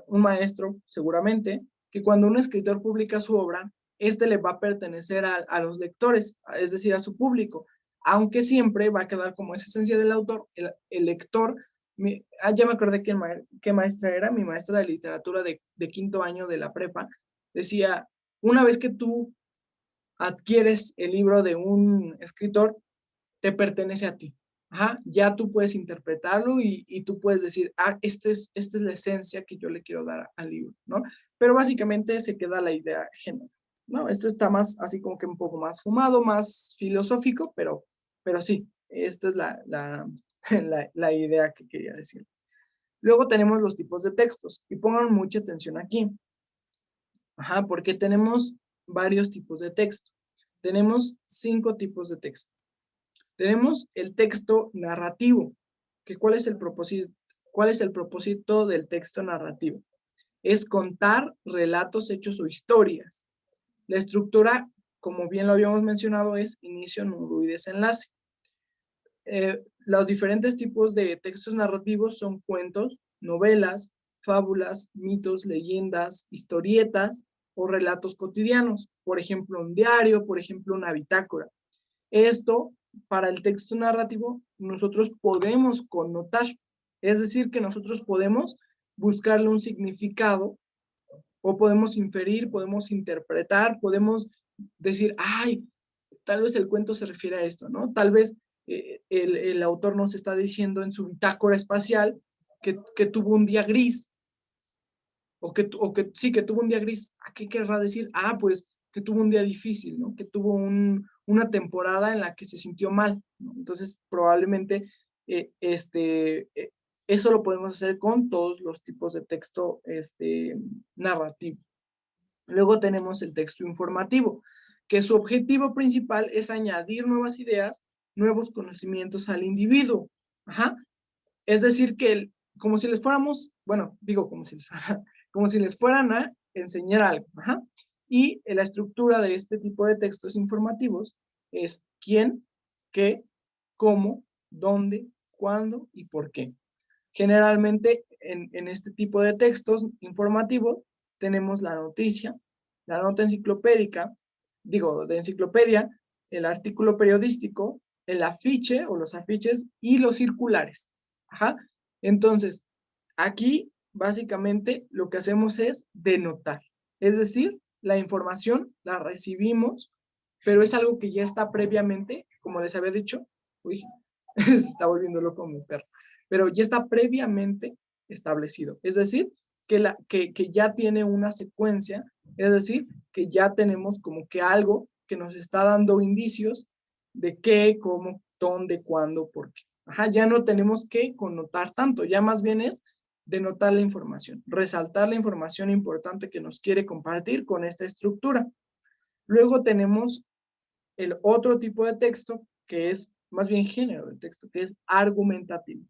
un maestro seguramente, que cuando un escritor publica su obra, este le va a pertenecer a los lectores, es decir, a su público, aunque siempre va a quedar como esa esencia del autor, el lector. Ya me acordé qué maestra era, mi maestra de literatura de quinto año de la prepa, decía, una vez que tú adquieres el libro de un escritor, te pertenece a ti. Ya tú puedes interpretarlo y tú puedes decir, esta es la esencia que yo le quiero dar al libro, ¿no? Pero básicamente se queda la idea general, ¿no? Esto está más, así como que un poco más fumado, más filosófico, pero sí, esta es la idea que quería decir. Luego tenemos los tipos de textos y pongan mucha atención aquí. Porque tenemos varios tipos de texto. Tenemos 5 tipos de texto. Tenemos el texto narrativo, que ¿cuál es el propósito del texto narrativo? Es contar relatos, hechos o historias. La estructura, como bien lo habíamos mencionado, es inicio, nudo y desenlace. Los diferentes tipos de textos narrativos son cuentos, novelas, fábulas, mitos, leyendas, historietas o relatos cotidianos. Por ejemplo, un diario, por ejemplo, una bitácora. Esto, para el texto narrativo, nosotros podemos connotar. Es decir, que nosotros podemos buscarle un significado o podemos inferir, podemos interpretar, podemos decir, tal vez el cuento se refiere a esto, ¿no? Tal vez el autor nos está diciendo en su bitácora espacial que tuvo un día gris, o que tuvo un día gris. ¿A qué querrá decir? Pues que tuvo un día difícil, ¿no? Que tuvo una temporada en la que se sintió mal, ¿no? Entonces, probablemente eso lo podemos hacer con todos los tipos de texto narrativo. Luego tenemos el texto informativo, que su objetivo principal es añadir nuevas ideas, nuevos conocimientos al individuo. Es decir, que como si les fuéramos, bueno, digo como si les fueran a enseñar algo. Y la estructura de este tipo de textos informativos es quién, qué, cómo, dónde, cuándo y por qué. Generalmente en este tipo de textos informativos tenemos la noticia, la nota enciclopédica, de enciclopedia, el artículo periodístico, el afiche o los afiches y los circulares. Entonces, aquí básicamente lo que hacemos es denotar. Es decir, la información la recibimos, pero es algo que ya está previamente, como les había dicho, se está volviendo loco mi perro, pero ya está previamente establecido. Es decir, que ya tiene una secuencia, es decir, que ya tenemos como que algo que nos está dando indicios de qué, cómo, dónde, cuándo, por qué. Ajá, ya no tenemos que connotar tanto, ya más bien es denotar la información, resaltar la información importante que nos quiere compartir con esta estructura. Luego tenemos el otro tipo de texto, que es más bien género de texto, que es argumentativo.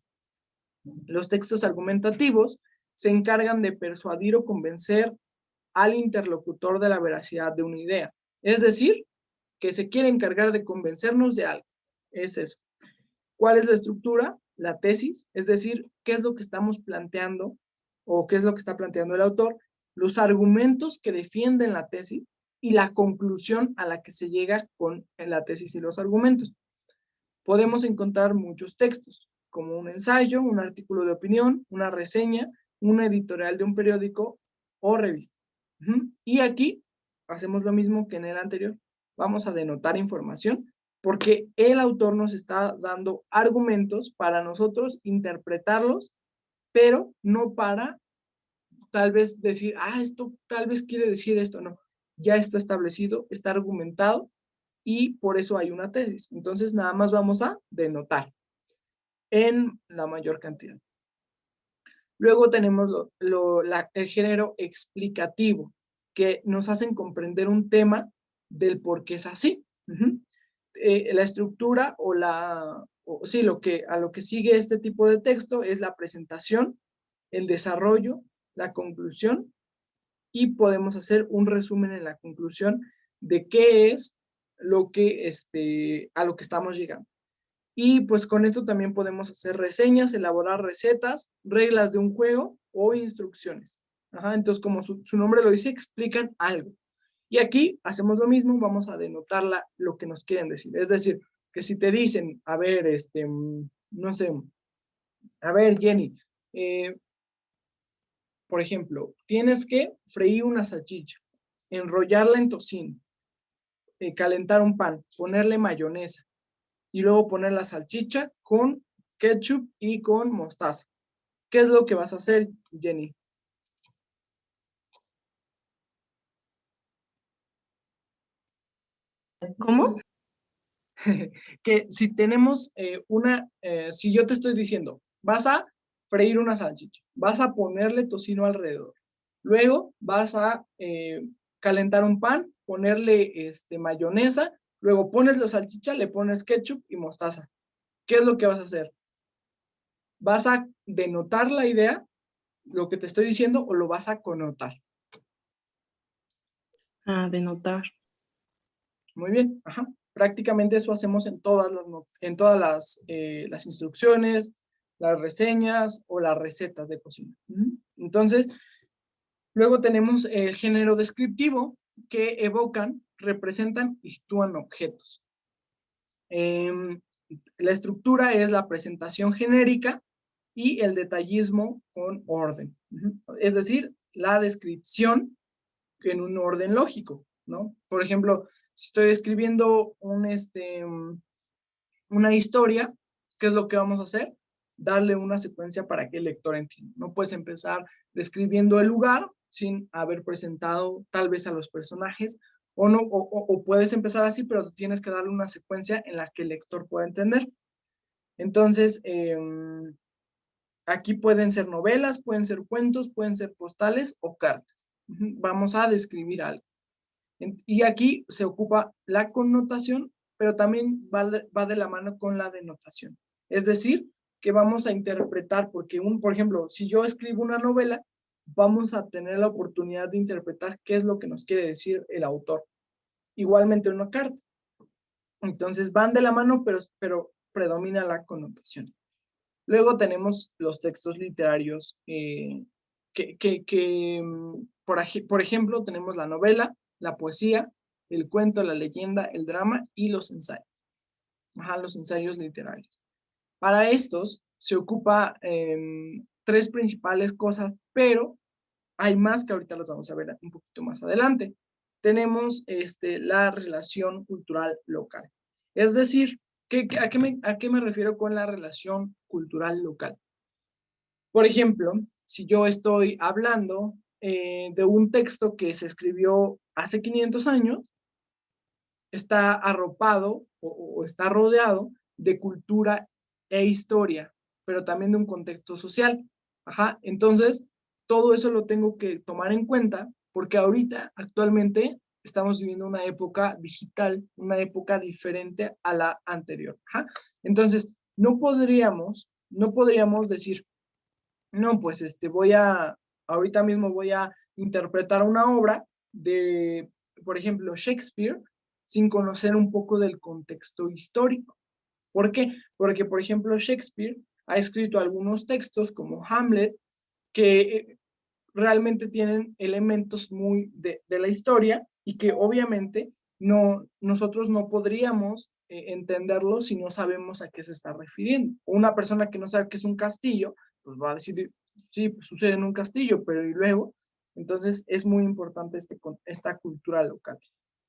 Los textos argumentativos se encargan de persuadir o convencer al interlocutor de la veracidad de una idea. Es decir, que se quiere encargar de convencernos de algo. Es eso. ¿Cuál es la estructura? La tesis, es decir, qué es lo que estamos planteando o qué es lo que está planteando el autor, los argumentos que defienden la tesis y la conclusión a la que se llega con la tesis y los argumentos. Podemos encontrar muchos textos, como un ensayo, un artículo de opinión, una reseña, una editorial de un periódico o revista. Y aquí hacemos lo mismo que en el anterior. Vamos a denotar información porque el autor nos está dando argumentos para nosotros interpretarlos, pero no para tal vez decir, esto tal vez quiere decir esto, no. Ya está establecido, está argumentado y por eso hay una tesis. Entonces nada más vamos a denotar en la mayor cantidad. Luego tenemos el género explicativo, que nos hacen comprender un tema del por qué es así. La estructura a lo que sigue este tipo de texto es la presentación, el desarrollo, la conclusión, y podemos hacer un resumen en la conclusión de qué es lo que, a lo que estamos llegando. Y pues con esto también podemos hacer reseñas, elaborar recetas, reglas de un juego o instrucciones. Entonces, como su nombre lo dice, explican algo. Y aquí hacemos lo mismo, vamos a denotar lo que nos quieren decir. Es decir, que si te dicen, a ver, no sé, a ver, Jenny, por ejemplo, tienes que freír una salchicha, enrollarla en tocino, calentar un pan, ponerle mayonesa y luego poner la salchicha con ketchup y con mostaza. ¿Qué es lo que vas a hacer, Jenny? ¿Cómo? Que si tenemos si yo te estoy diciendo, vas a freír una salchicha, vas a ponerle tocino alrededor, luego vas a calentar un pan, ponerle mayonesa, luego pones la salchicha, le pones ketchup y mostaza. ¿Qué es lo que vas a hacer? ¿Vas a denotar la idea, lo que te estoy diciendo, o lo vas a connotar? Denotar. Muy bien, ajá. Prácticamente eso hacemos en todas las instrucciones, las reseñas o las recetas de cocina. Entonces, luego tenemos el género descriptivo, que evocan, representan y sitúan objetos. La estructura es la presentación genérica y el detallismo con orden. Es decir, la descripción en un orden lógico, ¿no? Por ejemplo, si estoy escribiendo una historia, ¿qué es lo que vamos a hacer? Darle una secuencia para que el lector entienda. No puedes empezar describiendo el lugar sin haber presentado tal vez a los personajes, o no, o puedes empezar así, pero tienes que darle una secuencia en la que el lector pueda entender. Entonces, aquí pueden ser novelas, pueden ser cuentos, pueden ser postales o cartas. Vamos a describir algo. Y aquí se ocupa la connotación, pero también va de la mano con la denotación. Es decir, que vamos a interpretar, porque por ejemplo, si yo escribo una novela, vamos a tener la oportunidad de interpretar qué es lo que nos quiere decir el autor. Igualmente una carta. Entonces van de la mano, pero predomina la connotación. Luego tenemos los textos literarios, por ejemplo, tenemos la novela, la poesía, el cuento, la leyenda, el drama y los ensayos. Los ensayos literarios. Para estos se ocupa tres principales cosas, pero hay más que ahorita los vamos a ver un poquito más adelante. Tenemos la relación cultural local. Es decir, ¿a qué me refiero con la relación cultural local? Por ejemplo, si yo estoy hablando de un texto que se escribió hace 500 años, está arropado o está rodeado de cultura e historia, pero también de un contexto social. Ajá, entonces, todo eso lo tengo que tomar en cuenta porque ahorita, actualmente, estamos viviendo una época digital, una época diferente a la anterior. Ajá. Entonces, no podríamos decir, no, pues ahorita mismo voy a interpretar una obra de, por ejemplo, Shakespeare, sin conocer un poco del contexto histórico. ¿Por qué? Porque, por ejemplo, Shakespeare ha escrito algunos textos como Hamlet, que realmente tienen elementos muy de la historia y que obviamente nosotros no podríamos entenderlo si no sabemos a qué se está refiriendo. Una persona que no sabe qué es un castillo, pues va a decir, sí, pues sucede en un castillo, pero y luego, entonces es muy importante esta cultura local.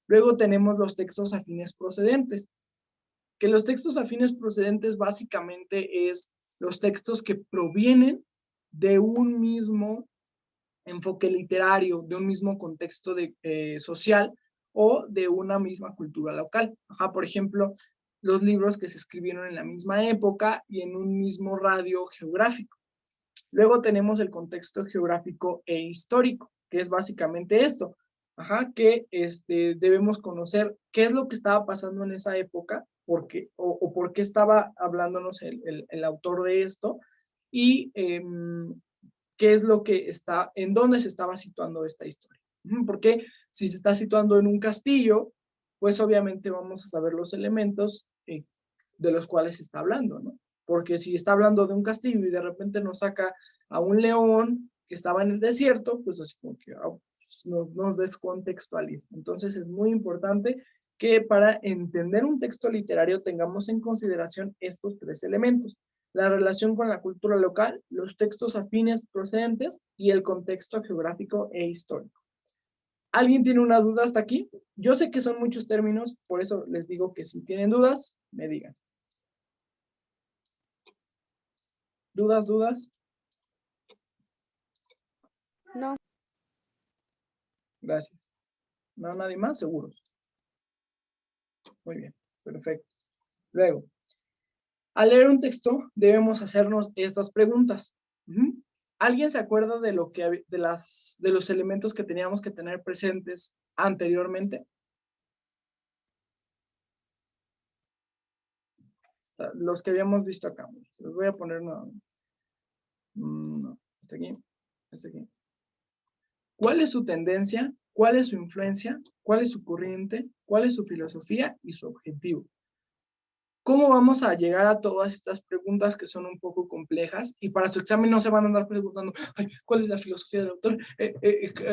Luego tenemos los textos afines procedentes, que los textos afines procedentes básicamente es los textos que provienen de un mismo enfoque literario, de un mismo contexto social o de una misma cultura local. Ajá, por ejemplo, los libros que se escribieron en la misma época y en un mismo radio geográfico. Luego tenemos el contexto geográfico e histórico, que es básicamente esto. Ajá, que debemos conocer qué es lo que estaba pasando en esa época, o por qué estaba hablándonos el autor de esto, y qué es lo que está, en dónde se estaba situando esta historia. Porque si se está situando en un castillo, pues obviamente vamos a saber los elementos de los cuales se está hablando, ¿no? Porque si está hablando de un castillo y de repente nos saca a un león que estaba en el desierto, pues así como que nos descontextualiza. Entonces es muy importante que para entender un texto literario tengamos en consideración estos tres elementos: la relación con la cultura local, los textos afines procedentes y el contexto geográfico e histórico. ¿Alguien tiene una duda hasta aquí? Yo sé que son muchos términos, por eso les digo que si tienen dudas, me digan. ¿Dudas, dudas? No. Gracias. ¿No, nadie más? ¿Seguros? Muy bien, perfecto. Luego, al leer un texto, debemos hacernos estas preguntas. ¿Alguien se acuerda de los elementos que teníamos que tener presentes anteriormente? Los que habíamos visto acá. Les voy a poner este aquí, este aquí. ¿Cuál es su tendencia? ¿Cuál es su influencia? ¿Cuál es su corriente? ¿Cuál es su filosofía y su objetivo? ¿Cómo vamos a llegar a todas estas preguntas que son un poco complejas? Y para su examen no se van a andar preguntando, ay, ¿cuál es la filosofía del autor?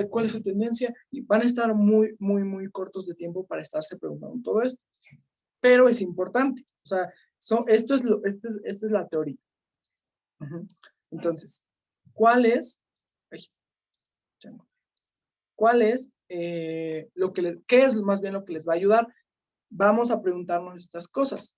¿Cuál es su tendencia? Y van a estar muy, muy, muy cortos de tiempo para estarse preguntando todo esto. Pero es importante. O sea, esta es la teoría. Entonces, ¿cuál es qué es más bien lo que les va a ayudar? Vamos a preguntarnos estas cosas.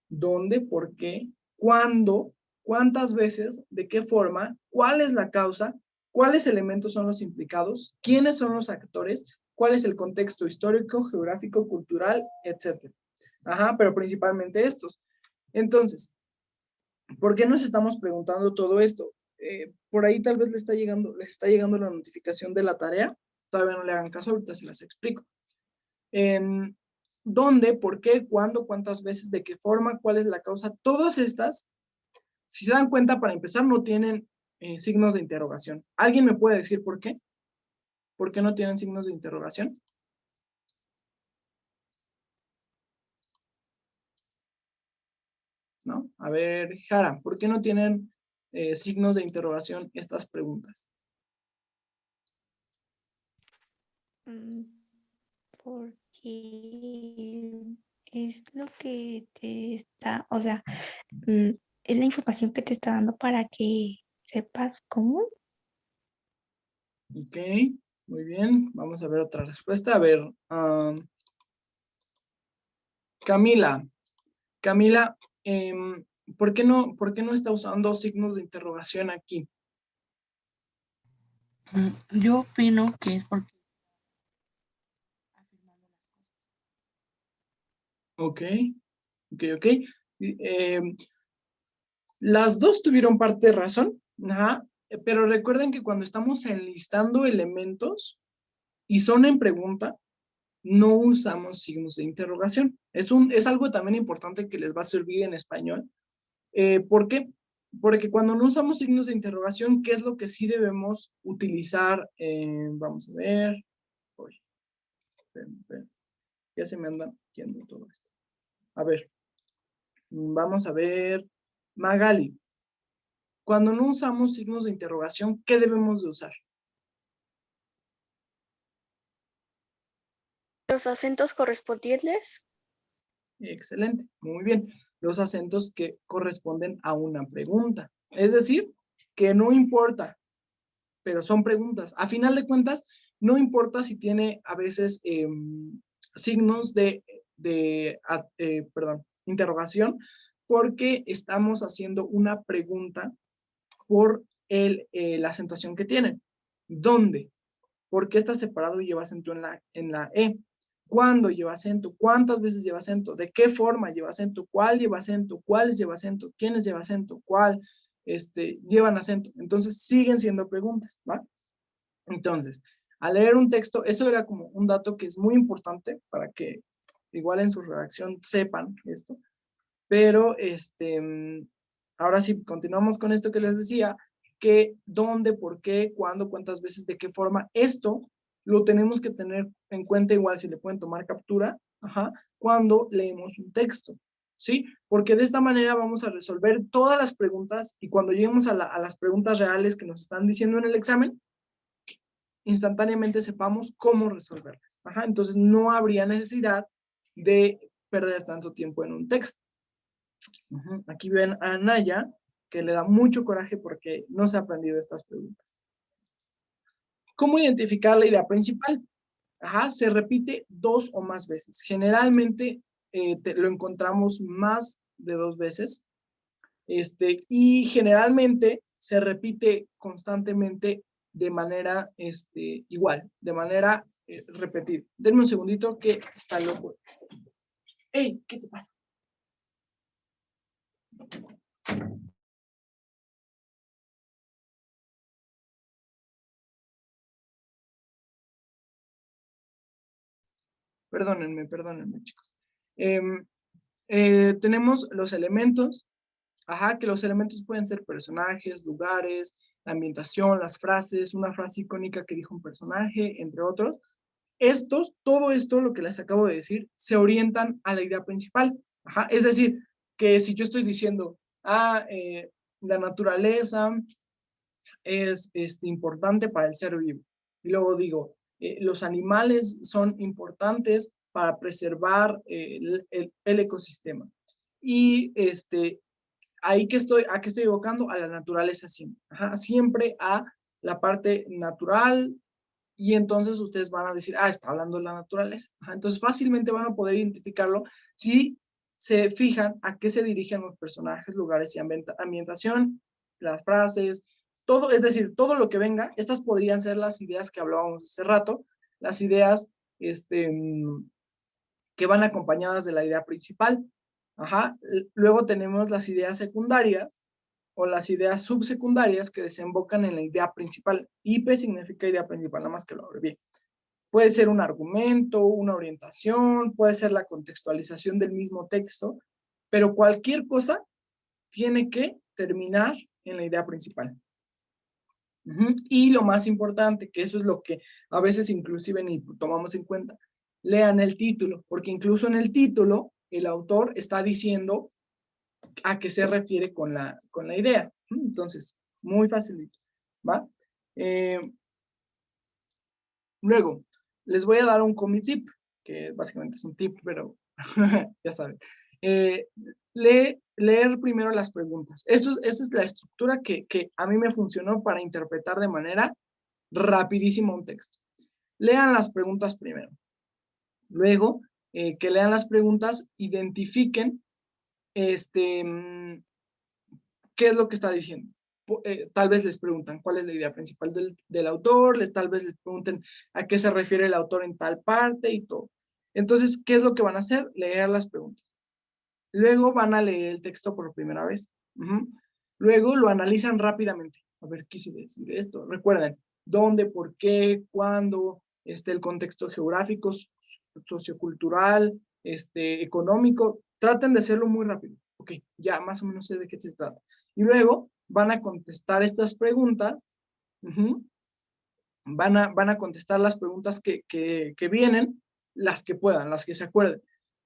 ¿Dónde? ¿Por qué? ¿Cuándo? ¿Cuántas veces? ¿De qué forma? ¿Cuál es la causa? ¿Cuáles elementos son los implicados? ¿Quiénes son los actores? ¿Cuál es el contexto histórico, geográfico, cultural, etcétera? Ajá, pero principalmente estos. Entonces, ¿por qué nos estamos preguntando todo esto? Por ahí tal vez les está llegando la notificación de la tarea. Todavía no le hagan caso, ahorita se las explico. ¿Dónde? ¿Por qué? ¿Cuándo? ¿Cuántas veces? ¿De qué forma? ¿Cuál es la causa? Todas estas, si se dan cuenta, para empezar, no tienen signos de interrogación. ¿Alguien me puede decir por qué? ¿Por qué no tienen signos de interrogación? ¿No? A ver, Jara, ¿por qué no tienen signos de interrogación estas preguntas? Porque es lo que te está, o sea, es la información que te está dando para que sepas cómo. Ok, muy bien. Vamos a ver otra respuesta. A ver, Camila, ¿por qué no está usando signos de interrogación aquí? Yo opino que es porque Ok. Las dos tuvieron parte de razón, ajá, pero recuerden que cuando estamos enlistando elementos y son en pregunta, no usamos signos de interrogación. Es algo también importante que les va a servir en español. ¿Por qué? Porque cuando no usamos signos de interrogación, ¿qué es lo que sí debemos utilizar? Vamos a ver. Uy, esperen. Ya se me anda yendo todo esto. A ver. Vamos a ver. Magali. Cuando no usamos signos de interrogación, ¿qué debemos de usar? Los acentos correspondientes. Excelente, muy bien. Los acentos que corresponden a una pregunta. Es decir, que no importa, pero son preguntas. A final de cuentas, no importa si tiene a veces signos de interrogación, porque estamos haciendo una pregunta por la acentuación que tiene. ¿Dónde? ¿Por qué está separado y lleva acento en la E? ¿Cuándo lleva acento? ¿Cuántas veces lleva acento? ¿De qué forma lleva acento? ¿Cuál lleva acento? ¿Cuáles lleva acento? ¿Quiénes lleva acento? ¿Cuál llevan acento? Entonces siguen siendo preguntas, ¿va? Entonces, al leer un texto, eso era como un dato que es muy importante para que igual en su redacción sepan esto, pero ahora sí, continuamos con esto que les decía, que dónde, por qué, cuándo, cuántas veces, de qué forma, esto lo tenemos que tener en cuenta igual si le pueden tomar captura, ajá, cuando leemos un texto, ¿sí? Porque de esta manera vamos a resolver todas las preguntas y cuando lleguemos a las preguntas reales que nos están diciendo en el examen, instantáneamente sepamos cómo resolverlas, ajá, entonces no habría necesidad de perder tanto tiempo en un texto. Aquí ven a Naya, que le da mucho coraje porque no se ha aprendido estas preguntas. ¿Cómo identificar la idea principal? Ajá, se repite 2 o más veces. Generalmente lo encontramos más de 2 veces. Y generalmente se repite constantemente de manera igual, de manera repetida. Denme un segundito que está loco. ¡Ey! ¿Qué te pasa? Perdónenme, chicos. Tenemos los elementos, ajá, que los elementos pueden ser personajes, lugares, la ambientación, las frases, una frase icónica que dijo un personaje, entre otros. Todo esto, lo que les acabo de decir, se orientan a la idea principal. Ajá, es decir, que si yo estoy diciendo, la naturaleza es importante para el ser vivo, y luego digo, los animales son importantes para preservar el ecosistema. Y ahí ¿a qué estoy evocando? A la naturaleza siempre. Ajá, siempre a la parte natural, y entonces ustedes van a decir, está hablando de la naturaleza. Ajá, entonces fácilmente van a poder identificarlo si se fijan a qué se dirigen los personajes, lugares y ambientación, las frases, todo, es decir, todo lo que venga. Estas podrían ser las ideas que hablábamos hace rato, las ideas que van acompañadas de la idea principal. Ajá. Luego tenemos las ideas secundarias o las ideas subsecundarias que desembocan en la idea principal. IP significa idea principal, nada más que lo abrevié. Puede ser un argumento, una orientación, puede ser la contextualización del mismo texto, pero cualquier cosa tiene que terminar en la idea principal. Y lo más importante, que eso es lo que a veces inclusive ni tomamos en cuenta, lean el título, porque incluso en el título el autor está diciendo a qué se refiere con la idea. Entonces, muy facilito, ¿va? Luego, les voy a dar un comitip, que básicamente es un tip, pero ya saben. Leer primero las preguntas. Esta es la estructura que a mí me funcionó para interpretar de manera rapidísima un texto. Lean las preguntas primero. Luego, que lean las preguntas, identifiquen qué es lo que está diciendo. Tal vez les preguntan cuál es la idea principal del autor, tal vez les pregunten a qué se refiere el autor en tal parte y todo. Entonces, ¿qué es lo que van a hacer? Leer las preguntas. Luego van a leer el texto por primera vez. Luego lo analizan rápidamente. A ver, quise decir esto. Recuerden, dónde, por qué, cuándo, el contexto geográfico, sociocultural, económico. Traten de hacerlo muy rápido. Ok, ya más o menos sé de qué se trata. Y luego van a contestar estas preguntas. Van a contestar las preguntas que vienen, las que puedan, las que se acuerden.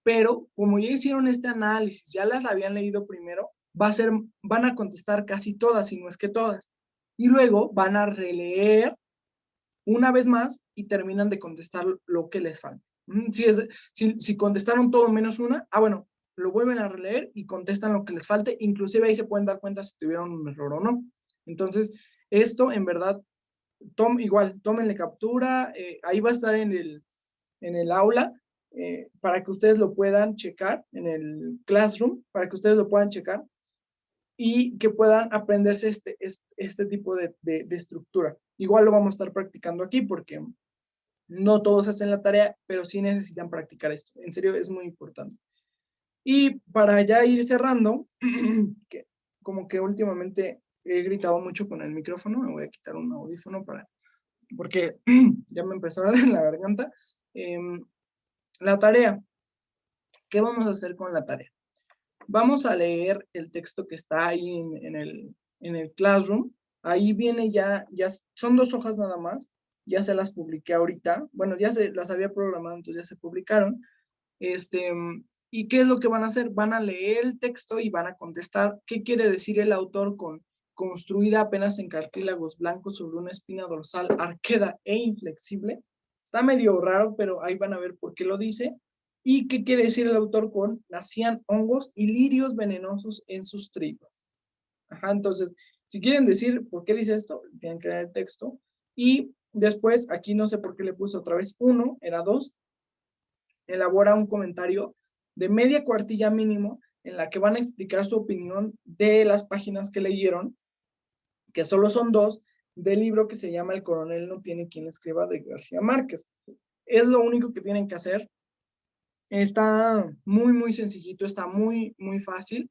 Pero como ya hicieron este análisis, ya las habían leído primero, van a contestar casi todas, si no es que todas. Y luego van a releer una vez más y terminan de contestar lo que les falta. Si contestaron todo menos una, bueno, lo vuelven a releer y contestan lo que les falte, inclusive ahí se pueden dar cuenta si tuvieron un error o no. Entonces, esto en verdad, tómenle captura, ahí va a estar en el aula, para que ustedes lo puedan checar, en el classroom, para que ustedes lo puedan checar y que puedan aprenderse este tipo de estructura. Igual lo vamos a estar practicando aquí porque no todos hacen la tarea, pero sí necesitan practicar esto. En serio, es muy importante. Y para ya ir cerrando, que como que últimamente he gritado mucho con el micrófono, me voy a quitar un audífono porque ya me empezó a arder la garganta. La tarea. ¿Qué vamos a hacer con la tarea? Vamos a leer el texto que está ahí en el Classroom. Ahí viene ya son 2 hojas nada más. Ya se las publiqué ahorita. Bueno, ya se las había programado, entonces ya se publicaron. ¿Y qué es lo que van a hacer? Van a leer el texto y van a contestar qué quiere decir el autor con construida apenas en cartílagos blancos sobre una espina dorsal arqueada e inflexible. Está medio raro, pero ahí van a ver por qué lo dice. ¿Y qué quiere decir el autor con nacían hongos y lirios venenosos en sus tripas? Entonces, si quieren decir por qué dice esto, tienen que leer el texto. Y después, aquí no sé por qué le puse otra vez 1, era 2. Elabora un comentario de media cuartilla mínimo en la que van a explicar su opinión de las páginas que leyeron, que solo son 2, del libro que se llama El coronel no tiene quien escriba, de García Márquez. Es lo único que tienen que hacer. Está muy, muy sencillito, está muy, muy fácil,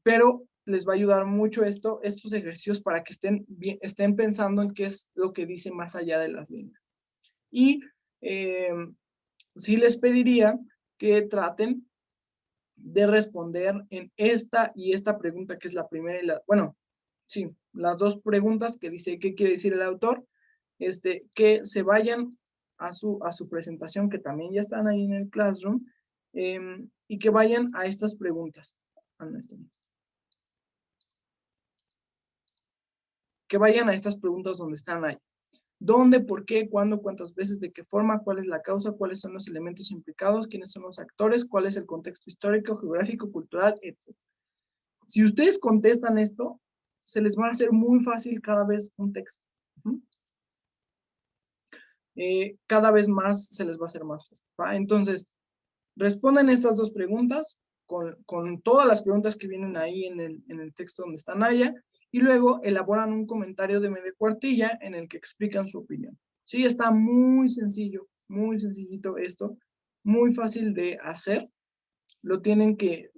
pero les va a ayudar mucho estos ejercicios para que estén pensando en qué es lo que dice más allá de las líneas. Y sí les pediría que traten de responder en esta y esta pregunta, que es la primera y las 2 preguntas que dice qué quiere decir el autor, que se vayan a su presentación, que también ya están ahí en el Classroom, y que vayan a estas preguntas. Que vayan a estas preguntas donde están ahí. ¿Dónde, por qué, cuándo, cuántas veces, de qué forma, cuál es la causa, cuáles son los elementos implicados, quiénes son los actores, cuál es el contexto histórico, geográfico, cultural, etc. Si ustedes contestan esto, se les va a hacer muy fácil cada vez un texto. Cada vez más se les va a hacer más fácil. Entonces, respondan estas 2 preguntas con todas las preguntas que vienen ahí en el texto donde están allá, y luego elaboran un comentario de media cuartilla en el que explican su opinión. Sí, está muy sencillo, muy sencillito esto, muy fácil de hacer. Lo tienen que